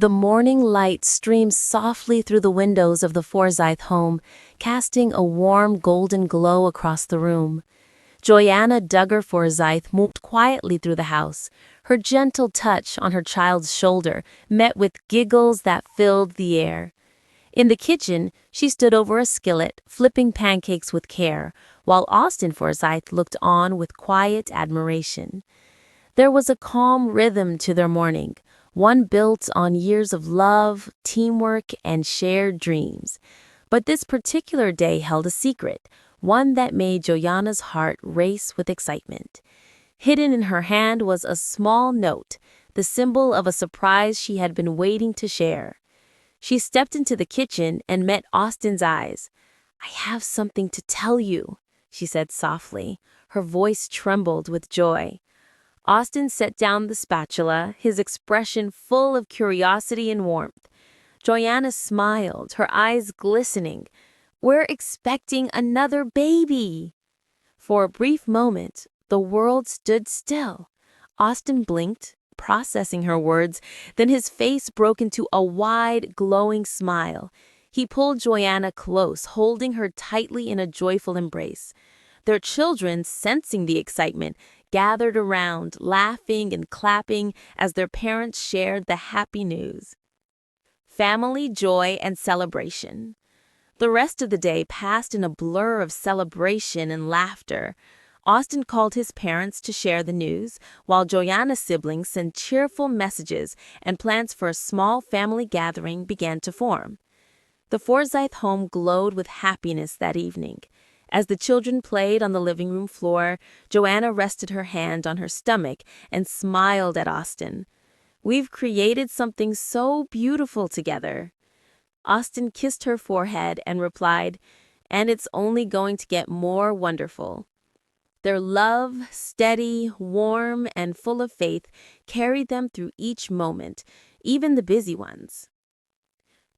The morning light streamed softly through the windows of the Forsyth home, casting a warm golden glow across the room. Joanna Duggar Forsyth moved quietly through the house. Her gentle touch on her child's shoulder met with giggles that filled the air. In the kitchen, she stood over a skillet, flipping pancakes with care, while Austin Forsyth looked on with quiet admiration. There was a calm rhythm to their morning, one built on years of love, teamwork, and shared dreams. But this particular day held a secret, one that made Joanna's heart race with excitement. Hidden in her hand was a small note, the symbol of a surprise she had been waiting to share. She stepped into the kitchen and met Austin's eyes. "I have something to tell you," she said softly. Her voice trembled with joy. Austin set down the spatula, his expression full of curiosity and warmth. Joanna smiled, her eyes glistening. "We're expecting another baby." For a brief moment, the world stood still. Austin blinked, processing her words, then his face broke into a wide, glowing smile. He pulled Joanna close, holding her tightly in a joyful embrace. Their children, sensing the excitement, gathered around, laughing and clapping as their parents shared the happy news. Family joy and celebration. The rest of the day passed in a blur of celebration and laughter. Austin called his parents to share the news, while Joanna's siblings sent cheerful messages and plans for a small family gathering began to form. The Forsyth home glowed with happiness that evening. As the children played on the living room floor, Joanna rested her hand on her stomach and smiled at Austin. "We've created something so beautiful together." Austin kissed her forehead and replied, "And it's only going to get more wonderful." Their love, steady, warm, and full of faith, carried them through each moment, even the busy ones.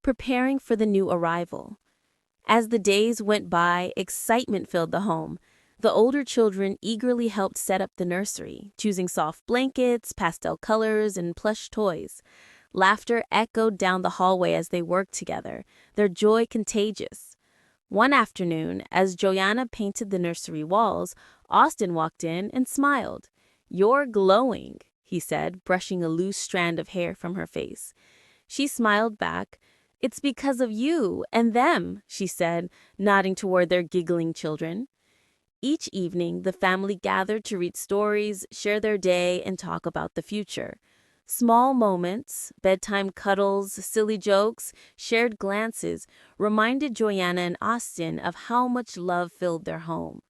Preparing for the new arrival. As the days went by, excitement filled the home. The older children eagerly helped set up the nursery, choosing soft blankets, pastel colors, and plush toys. Laughter echoed down the hallway as they worked together, their joy contagious. One afternoon, as Joanna painted the nursery walls, Austin walked in and smiled. "You're glowing," he said, brushing a loose strand of hair from her face. She smiled back. "It's because of you and them," she said, nodding toward their giggling children. Each evening, the family gathered to read stories, share their day, and talk about the future. Small moments, bedtime cuddles, silly jokes, shared glances reminded Joanna and Austin of how much love filled their home.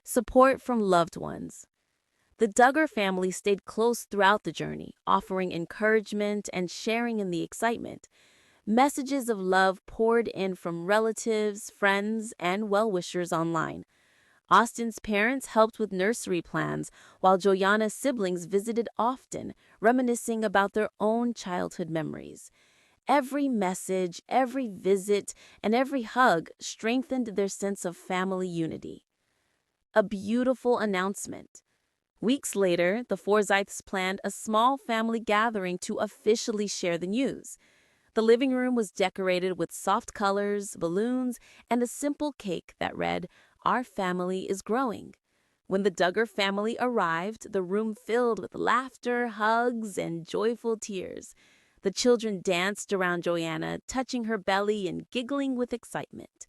Support from loved ones. The Duggar family stayed close throughout the journey, offering encouragement and sharing in the excitement. Messages of love poured in from relatives, friends, and well-wishers online. Austin's parents helped with nursery plans, while Joanna's siblings visited often, reminiscing about their own childhood memories. Every message, every visit, and every hug strengthened their sense of family unity. A beautiful announcement. Weeks later, the Forsyths planned a small family gathering to officially share the news. The living room was decorated with soft colors, balloons, and a simple cake that read, "Our family is growing." When the Duggar family arrived, the room filled with laughter, hugs, and joyful tears. The children danced around Joanna, touching her belly and giggling with excitement.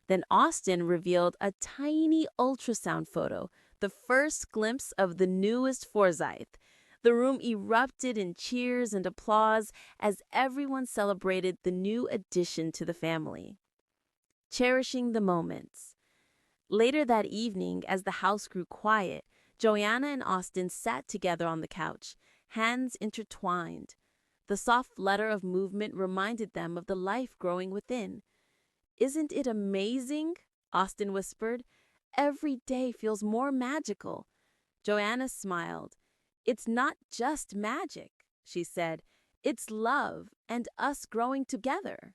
Then Austin revealed a tiny ultrasound photo, the first glimpse of the newest Forsyth. The room erupted in cheers and applause as everyone celebrated the new addition to the family. Cherishing the moments. Later that evening, as the house grew quiet, Joanna and Austin sat together on the couch, hands intertwined. The soft flutter of movement reminded them of the life growing within. "Isn't it amazing?" Austin whispered. "Every day feels more magical." Joanna smiled. "It's not just magic," she said. "It's love and us growing together."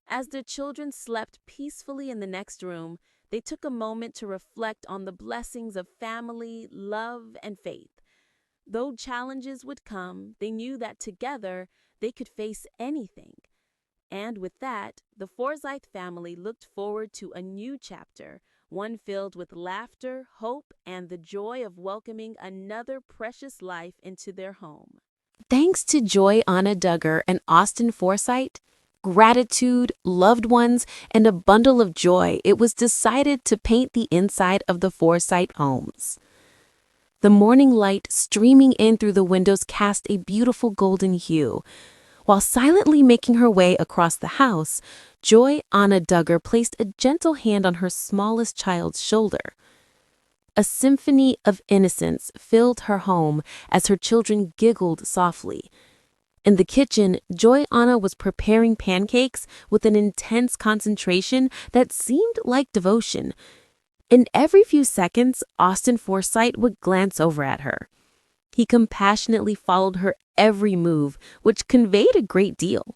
As the children slept peacefully in the next room, they took a moment to reflect on the blessings of family, love, and faith. Though challenges would come, they knew that together They could face anything. And with that, the Forsyth family looked forward to a new chapter, one filled with laughter, hope, and the joy of welcoming another precious life into their home. Thanks to Joy Anna Duggar and Austin Forsyth, gratitude, loved ones, and a bundle of joy, it was decided to paint the inside of the Forsyth homes. The morning light streaming in through the windows cast a beautiful golden hue. While silently making her way across the house, Joy Anna Duggar placed a gentle hand on her smallest child's shoulder. A symphony of innocence filled her home as her children giggled softly. In the kitchen, Joy Anna was preparing pancakes with an intense concentration that seemed like devotion. And every few seconds, Austin Forsyth would glance over at her. He compassionately followed her every move, which conveyed a great deal.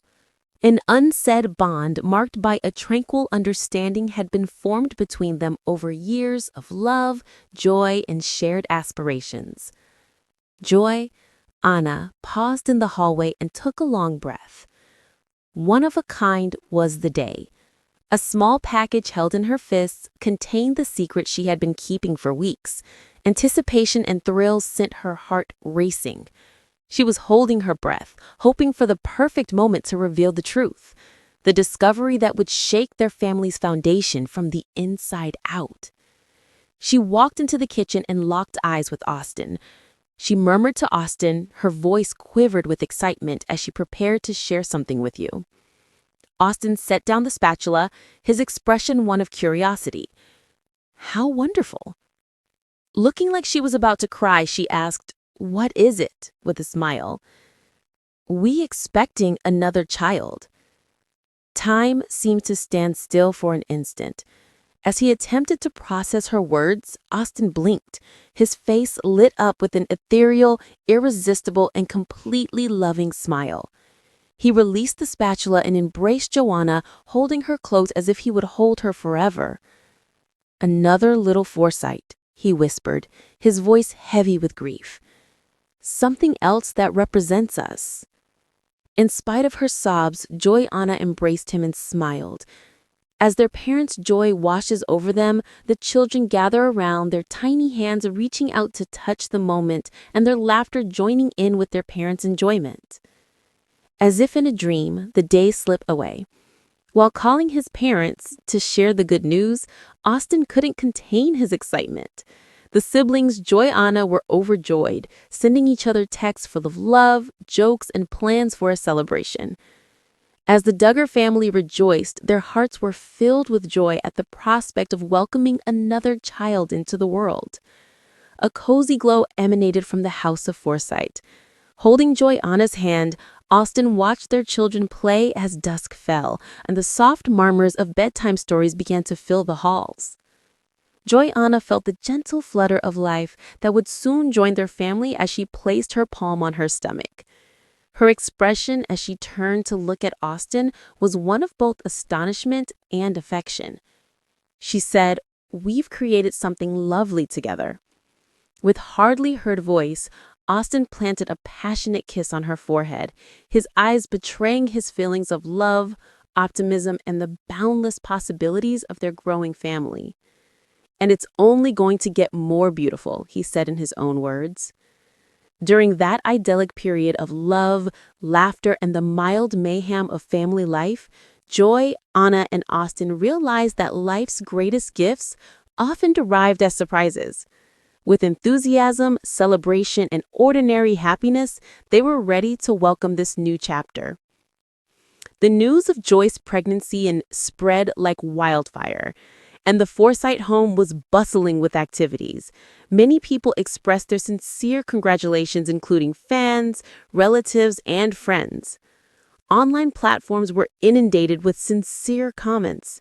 An unsaid bond marked by a tranquil understanding had been formed between them over years of love, joy, and shared aspirations. Joy Anna paused in the hallway and took a long breath. One of a kind was the day. A small package held in her fists contained the secret she had been keeping for weeks. Anticipation and thrills sent her heart racing. She was holding her breath, hoping for the perfect moment to reveal the truth, the discovery that would shake their family's foundation from the inside out. She walked into the kitchen and locked eyes with Austin. She murmured to Austin, her voice quivered with excitement as she prepared to share something with you. Austin set down the spatula, his expression one of curiosity. How wonderful. Looking like she was about to cry, she asked, "What is it?" with a smile. "We expecting another child." Time seemed to stand still for an instant. As he attempted to process her words, Austin blinked, his face lit up with an ethereal, irresistible, and completely loving smile. He released the spatula and embraced Joanna, holding her close as if he would hold her forever. "Another little Forsyth," he whispered, his voice heavy with grief. "Something else that represents us." In spite of her sobs, Joy Anna embraced him and smiled. As their parents' joy washes over them, the children gather around, their tiny hands reaching out to touch the moment and their laughter joining in with their parents' enjoyment. As if in a dream, the days slip away. While calling his parents to share the good news, Austin couldn't contain his excitement. The siblings, Joy Anna, were overjoyed, sending each other texts full of love, jokes, and plans for a celebration. As the Duggar family rejoiced, their hearts were filled with joy at the prospect of welcoming another child into the world. A cozy glow emanated from the house of Forsyth. Holding Joy Anna's hand, Austin watched their children play as dusk fell, and the soft murmurs of bedtime stories began to fill the halls. Joy Anna felt the gentle flutter of life that would soon join their family as she placed her palm on her stomach. Her expression as she turned to look at Austin was one of both astonishment and affection. She said, "We've created something lovely together." With hardly heard voice, Austin planted a passionate kiss on her forehead, his eyes betraying his feelings of love, optimism, and the boundless possibilities of their growing family. "And it's only going to get more beautiful," he said in his own words. During that idyllic period of love, laughter, and the mild mayhem of family life, Joy, Anna, and Austin realized that life's greatest gifts often arrived as surprises. With enthusiasm, celebration, and ordinary happiness, they were ready to welcome this new chapter. The news of Joy's pregnancy spread like wildfire, and the Forsyth home was bustling with activities. Many people expressed their sincere congratulations, including fans, relatives, and friends. Online platforms were inundated with sincere comments.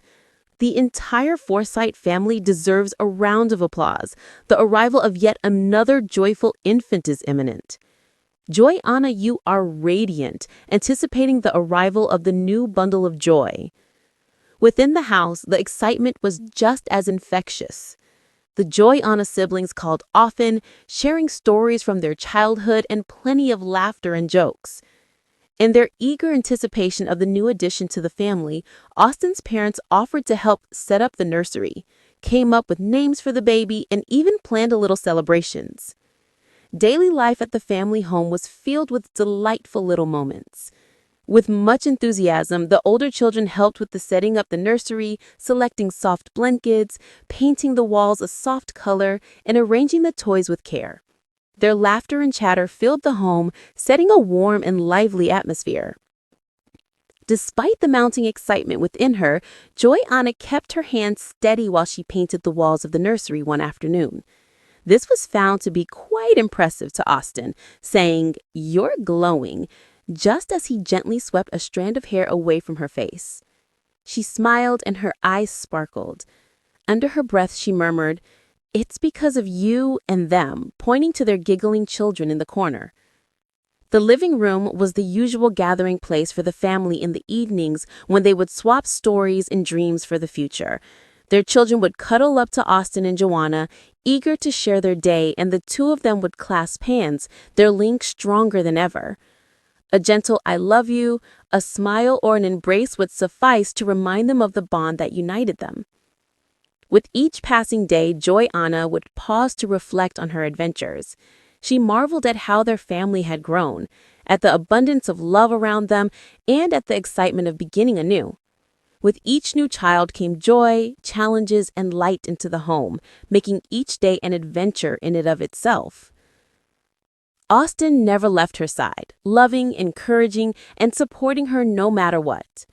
The entire Forsyth family deserves a round of applause. The arrival of yet another joyful infant is imminent. Joy Anna, you are radiant, anticipating the arrival of the new bundle of joy. Within the house, the excitement was just as infectious. The Joy Anna siblings called often, sharing stories from their childhood and plenty of laughter and jokes. In their eager anticipation of the new addition to the family, Austin's parents offered to help set up the nursery, came up with names for the baby, and even planned a little celebrations. Daily life at the family home was filled with delightful little moments. With much enthusiasm, the older children helped with the setting up the nursery, selecting soft blankets, painting the walls a soft color, and arranging the toys with care. Their laughter and chatter filled the home, setting a warm and lively atmosphere. Despite the mounting excitement within her, Joy-Anna kept her hands steady while she painted the walls of the nursery one afternoon. This was found to be quite impressive to Austin, saying, "You're glowing," just as he gently swept a strand of hair away from her face. She smiled and her eyes sparkled. Under her breath, she murmured, "It's because of you and them," pointing to their giggling children in the corner. The living room was the usual gathering place for the family in the evenings when they would swap stories and dreams for the future. Their children would cuddle up to Austin and Joanna, eager to share their day, and the two of them would clasp hands, their link stronger than ever. A gentle "I love you," a smile, or an embrace would suffice to remind them of the bond that united them. With each passing day, Joy-Anna would pause to reflect on her adventures. She marveled at how their family had grown, at the abundance of love around them, and at the excitement of beginning anew. With each new child came joy, challenges, and light into the home, making each day an adventure in and of itself. Austin never left her side, loving, encouraging, and supporting her no matter what.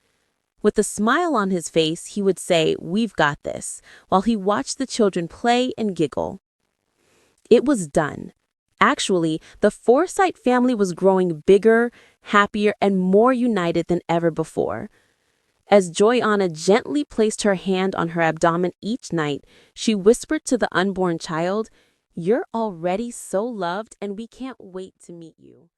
With a smile on his face, he would say, "We've got this," while he watched the children play and giggle. It was done. Actually, the Forsyth family was growing bigger, happier, and more united than ever before. As Joy-Anna gently placed her hand on her abdomen each night, she whispered to the unborn child, "You're already so loved, and we can't wait to meet you."